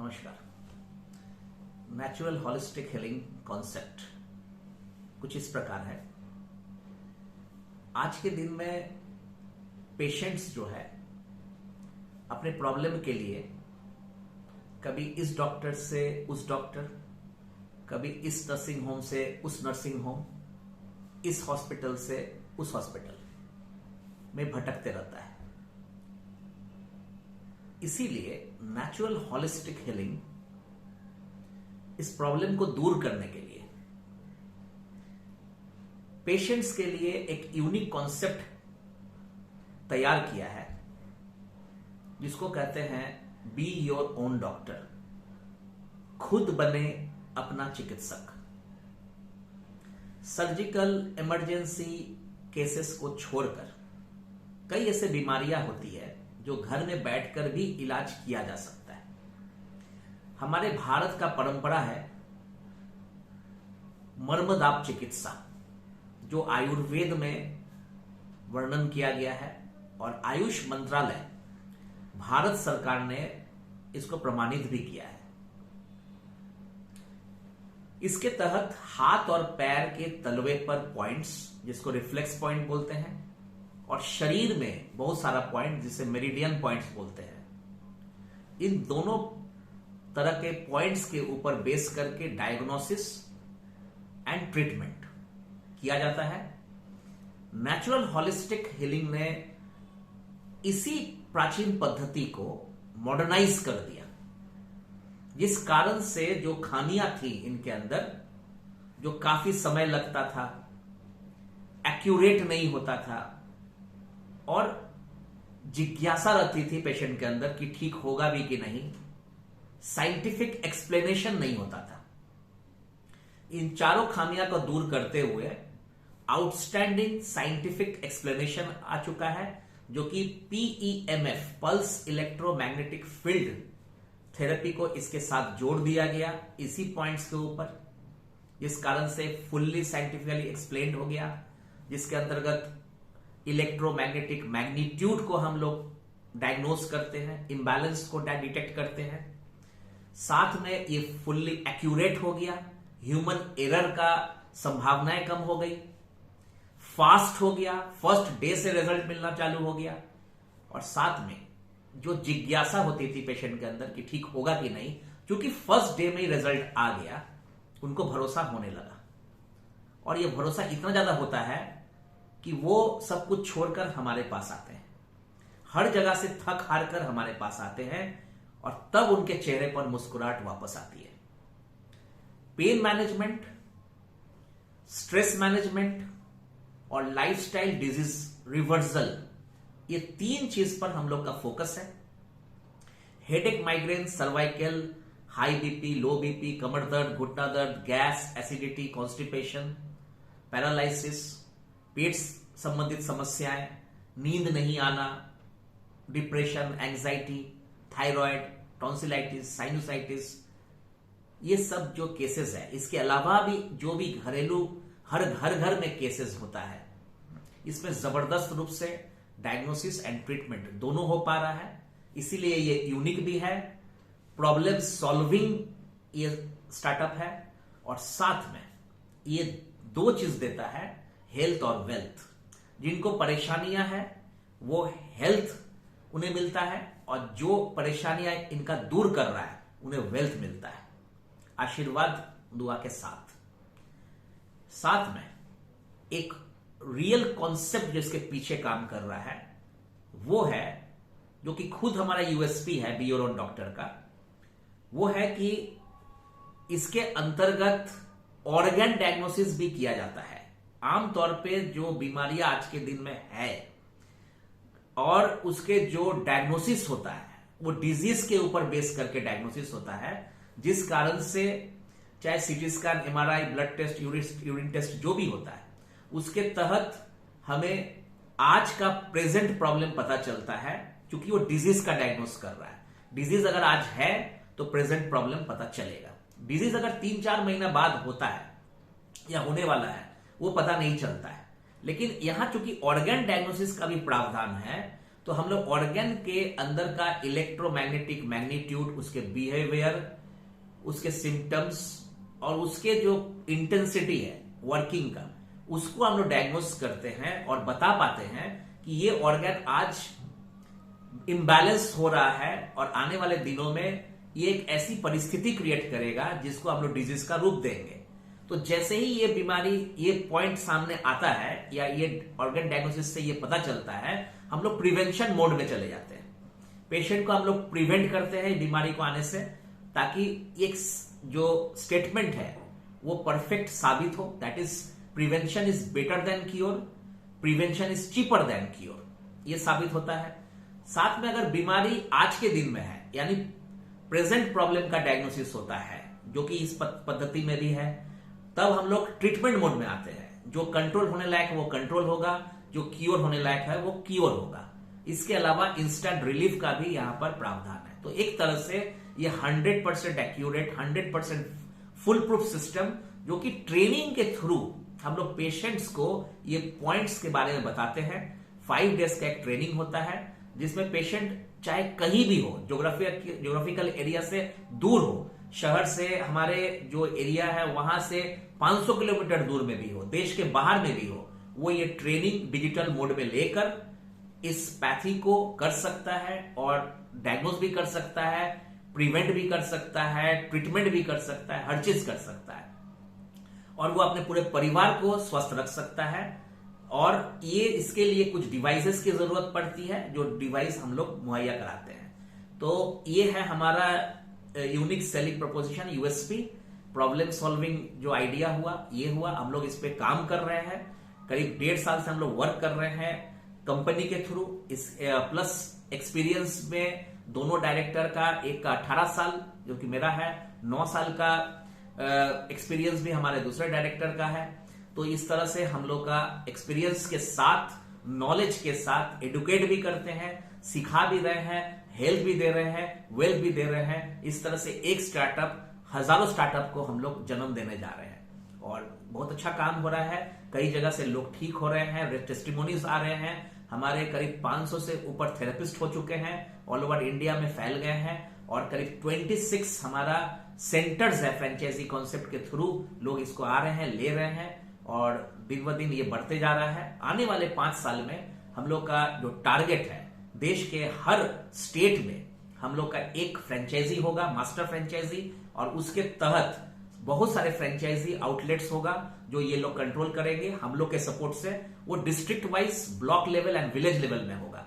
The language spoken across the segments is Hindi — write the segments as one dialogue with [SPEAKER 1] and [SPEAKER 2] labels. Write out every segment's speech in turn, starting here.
[SPEAKER 1] नमस्कार। नेचुरल होलिस्टिक हीलिंग कॉन्सेप्ट कुछ इस प्रकार है। आज के दिन में पेशेंट्स जो है अपने प्रॉब्लम के लिए कभी इस डॉक्टर से उस डॉक्टर, कभी इस नर्सिंग होम से उस नर्सिंग होम, इस हॉस्पिटल से उस हॉस्पिटल में भटकते रहता है। इसीलिए नेचुरल होलिस्टिक हीलिंग इस प्रॉब्लम को दूर करने के लिए पेशेंट्स के लिए एक यूनिक कॉन्सेप्ट तैयार किया है, जिसको कहते हैं बी योर ओन डॉक्टर। खुद बने अपना चिकित्सक। सर्जिकल इमरजेंसी केसेस को छोड़कर कई ऐसे बीमारियां होती है जो घर में बैठकर भी इलाज किया जा सकता है। हमारे भारत का परंपरा है मर्मदाप चिकित्सा, जो आयुर्वेद में वर्णन किया गया है और आयुष मंत्रालय भारत सरकार ने इसको प्रमाणित भी किया है। इसके तहत हाथ और पैर के तलवे पर पॉइंट्स, जिसको रिफ्लेक्स पॉइंट बोलते हैं, और शरीर में बहुत सारा पॉइंट जिसे मेरिडियन पॉइंट्स बोलते हैं, इन दोनों तरह के पॉइंट्स के ऊपर बेस करके डायग्नोसिस एंड ट्रीटमेंट किया जाता है। नेचुरल होलिस्टिक हीलिंग ने इसी प्राचीन पद्धति को मॉडर्नाइज कर दिया, जिस कारण से जो खामियां थी इनके अंदर, जो काफी समय लगता था, एक्यूरेट नहीं होता था और जिज्ञासा रहती थी पेशेंट के अंदर कि ठीक होगा भी कि नहीं, साइंटिफिक एक्सप्लेनेशन नहीं होता था। इन चारों खामियां को दूर करते हुए आउटस्टैंडिंग साइंटिफिक एक्सप्लेनेशन आ चुका है, जो कि PEMF, pulse electromagnetic field therapy को इसके साथ जोड़ दिया गया इसी पॉइंट्स के ऊपर, जिस कारण से फुल्ली साइंटिफिकली एक्सप्लेन्ड हो गया, जिसके अंतर्गत इलेक्ट्रोमैग्नेटिक मैग्नीट्यूड को हम लोग डायग्नोस करते हैं, इंबैलेंस को डिटेक्ट करते हैं। साथ में ये फुल्ली एक्यूरेट हो गया, ह्यूमन एरर का संभावनाएं कम हो गई, फास्ट हो गया, फर्स्ट डे से रिजल्ट मिलना चालू हो गया, और साथ में जो जिज्ञासा होती थी पेशेंट के अंदर कि ठीक होगा कि नहीं, क्योंकि फर्स्ट डे में ही रिजल्ट आ गया, उनको भरोसा होने लगा। और ये भरोसा इतना ज्यादा होता है कि वो सब कुछ छोड़कर हमारे पास आते हैं, हर जगह से थक हार कर हमारे पास आते हैं, और तब उनके चेहरे पर मुस्कुराहट वापस आती है। पेन मैनेजमेंट, स्ट्रेस मैनेजमेंट और लाइफस्टाइल डिजीज रिवर्सल, ये तीन चीज पर हम लोग का फोकस है। Headache, migraine, cervical, high BP, low BP, कमर दर्द, घुटना दर्द, गैस, एसिडिटी, कॉन्स्टिपेशन, पैरालिसिस, पेट संबंधित समस्याएं, नींद नहीं आना, depression, anxiety, thyroid, tonsillitis, sinusitis, ये सब जो केसेस है, इसके अलावा भी जो भी घरेलू हर घर में केसेस होता है, इसमें जबरदस्त रूप से डायग्नोसिस एंड ट्रीटमेंट दोनों हो पा रहा है। इसीलिए ये यूनिक भी है, प्रॉब्लम सॉल्विंग ये स्टार्टअप है, और साथ में ये दो चीज देता है, हेल्थ और वेल्थ। जिनको परेशानियां हैं वो हेल्थ उन्हें मिलता है, और जो परेशानियां इनका दूर कर रहा है उन्हें वेल्थ मिलता है, आशीर्वाद दुआ के साथ। साथ में एक रियल कॉन्सेप्ट जिसके पीछे काम कर रहा है वो है, जो कि खुद हमारा USP है बी योर ओन डॉक्टर का, वो है कि इसके अंतर्गत ऑर्गन डायग्नोसिस भी किया जाता है। आमतौर पे जो बीमारियां आज के दिन में है और उसके जो डायग्नोसिस होता है वो डिजीज के ऊपर बेस करके डायग्नोसिस होता है, जिस कारण से चाहे CT scan, MRI, blood test, urine test जो भी होता है, उसके तहत हमें आज का प्रेजेंट प्रॉब्लम पता चलता है, क्योंकि वो डिजीज का डायग्नोस कर रहा है। डिजीज अगर आज है तो प्रेजेंट प्रॉब्लम पता चलेगा। डिजीज अगर 3-4 महीना बाद होता है या होने वाला है, वो पता नहीं चलता है। लेकिन यहां चूंकि ऑर्गन डायग्नोसिस का भी प्रावधान है, तो हम लोग ऑर्गन के अंदर का इलेक्ट्रोमैग्नेटिक मैग्नीट्यूड, उसके बिहेवियर, उसके सिम्टम्स और उसके जो इंटेंसिटी है वर्किंग का, उसको हम लोग डायग्नोस करते हैं और बता पाते हैं कि ये ऑर्गन आज इम्बैलेंस हो रहा है और आने वाले दिनों में ये एक ऐसी परिस्थिति क्रिएट करेगा जिसको हम लोग डिजीज का रूप देंगे। तो जैसे ही ये बीमारी, ये पॉइंट सामने आता है या ये ऑर्गन डायग्नोसिस से ये पता चलता है, हम लोग प्रिवेंशन मोड में चले जाते हैं। पेशेंट को हम लोग प्रिवेंट करते हैं बीमारी को आने से, ताकि एक जो स्टेटमेंट है वो परफेक्ट साबित हो, that is prevention is better than cure, prevention is cheaper than cure, ये साबित होता है। साथ में अगर बीमारी आज के दिन में है, यानी प्रेजेंट प्रॉब्लम का डायग्नोसिस होता है, जो कि इस पद्धति में भी है, तब हम लोग ट्रीटमेंट मोड में आते हैं। जो कंट्रोल होने लायक है वो कंट्रोल होगा, जो क्योर होने लायक है वो क्योर होगा। इसके अलावा इंस्टेंट रिलीफ का भी यहां पर प्रावधान है। तो एक तरह से ये 100% एक्यूरेट, 100% फुल प्रूफ सिस्टम, जो कि ट्रेनिंग के थ्रू हम लोग पेशेंट्स को ये पॉइंट्स के बारे में बताते हैं। 5 डेज का एक ट्रेनिंग होता है जिसमें पेशेंट चाहे कहीं भी हो, ज्योग्राफिकल एरिया से दूर हो, शहर से हमारे जो एरिया है वहां से 500 किलोमीटर दूर में भी हो, देश के बाहर में भी हो, वो ये ट्रेनिंग डिजिटल मोड में लेकर इस पैथी को कर सकता है और डायग्नोस भी कर सकता है, प्रिवेंट भी कर सकता है, ट्रीटमेंट भी कर सकता है, हर चीज कर सकता है और वो अपने पूरे परिवार को स्वस्थ रख सकता है। और ये इसके लिए कुछ डिवाइसेस की जरूरत पड़ती है, जो डिवाइस हम लोग मुहैया कराते हैं। तो ये है हमारा unique selling proposition, USP, problem solving जो आइडिया हुआ, ये हुआ। हम लोग इस पे काम कर रहे हैं, करीब 1.5 साल से हम लोग वर्क कर रहे हैं कंपनी के थ्रू। इस प्लस एक्सपीरियंस में दोनों डायरेक्टर का, एक का 18 साल जो कि मेरा है, 9 साल का एक्सपीरियंस भी हमारे दूसरे डायरेक्टर का है। तो इस तरह से हम लोग का एक्सपीरियंस के साथ, नॉलेज के साथ एडुकेट भी करते हैं, सिखा भी रहे हैं, हेल्प भी दे रहे हैं, वेल्थ भी दे रहे हैं। इस तरह से एक स्टार्टअप, हजारों स्टार्टअप को हम लोग जन्म देने जा रहे हैं और बहुत अच्छा काम हो रहा है। कई जगह से लोग ठीक हो रहे हैं, टेस्टिमोनीज आ रहे हैं। हमारे करीब 500 से ऊपर थेरेपिस्ट हो चुके हैं, ऑल ओवर इंडिया में फैल गए हैं और करीब 26 हमारा सेंटर्स है फ्रेंचाइजी कॉन्सेप्ट के थ्रू। लोग इसको आ रहे हैं, ले रहे हैं और दिन ब दिन ये बढ़ते जा रहा है। आने वाले 5 साल में हम लोग का जो टारगेट है, देश के हर स्टेट में हम लोग का एक फ्रेंचाइजी होगा, मास्टर फ्रेंचाइजी, और उसके तहत बहुत सारे फ्रेंचाइजी आउटलेट्स होगा जो ये लोग कंट्रोल करेंगे। हम लोग के सपोर्ट से वो district wise, block level and village level में होगा।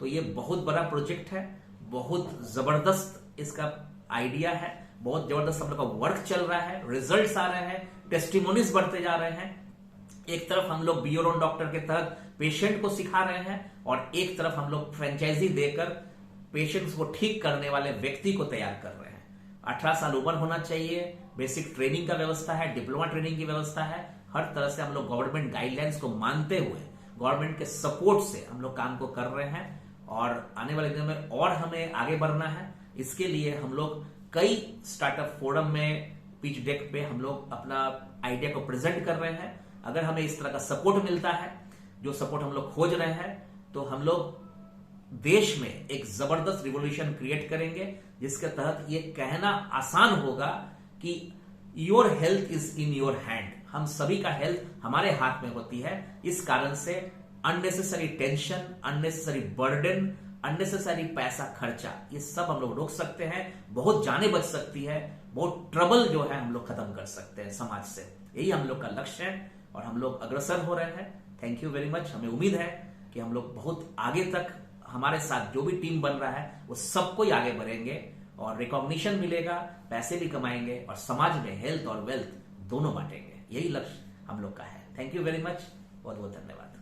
[SPEAKER 1] तो ये बहुत बड़ा प्रोजेक्ट है, बहुत जबरदस्त इसका आइडिया है, बहुत जबरदस्त हम लोग का वर्क चल रहा है, रिजल्ट्स आ रहे हैं, टेस्टिमोनीज बढ़ते जा रहे हैं। एक तरफ हम लोग बी योर ओन डॉक्टर के तहत पेशेंट को सिखा रहे हैं और एक तरफ हम लोग फ्रेंचाइजी देकर पेशेंट्स को ठीक करने वाले व्यक्ति को तैयार कर रहे हैं। 18 साल उम्र होना चाहिए, बेसिक ट्रेनिंग का व्यवस्था है, डिप्लोमा ट्रेनिंग की व्यवस्था है। हर तरह से हम लोग गवर्नमेंट गाइडलाइंस को मानते हुए, गवर्नमेंट के सपोर्ट से हम लोग काम को कर रहे हैं और आने वाले दिनों में और हमें आगे बढ़ना है। इसके लिए हम लोग कई स्टार्टअप फोरम में, पिच डेक पे हम लोग अपना आइडिया को प्रेजेंट कर रहे हैं। अगर हमें इस तरह का सपोर्ट मिलता है, जो सपोर्ट हम लोग खोज रहे हैं, तो हम लोग देश में एक जबरदस्त रिवॉल्यूशन क्रिएट करेंगे, जिसके तहत ये कहना आसान होगा कि your health is in your hand. हम सभी का हेल्थ हमारे हाथ में होती है। इस कारण से unnecessary tension, unnecessary burden, unnecessary पैसा खर्चा, ये सब हम लोग रोक सकते हैं। बहुत जाने बच सकती है, बहुत ट्रबल जो है हम लोग खत्म कर सकते हैं समाज से। यही हम लोग का लक्ष्य है और हम लोग अग्रसर हो रहे हैं। Thank you very much. हमें उम्मीद है कि हम लोग बहुत आगे तक, हमारे साथ जो भी टीम बन रहा है वो सबको ही आगे बढ़ेंगे और रिकॉग्निशन मिलेगा, पैसे भी कमाएंगे और समाज में हेल्थ और वेल्थ दोनों बांटेंगे। यही लक्ष्य हम लोग का है। थैंक यू वेरी मच, बहुत बहुत धन्यवाद।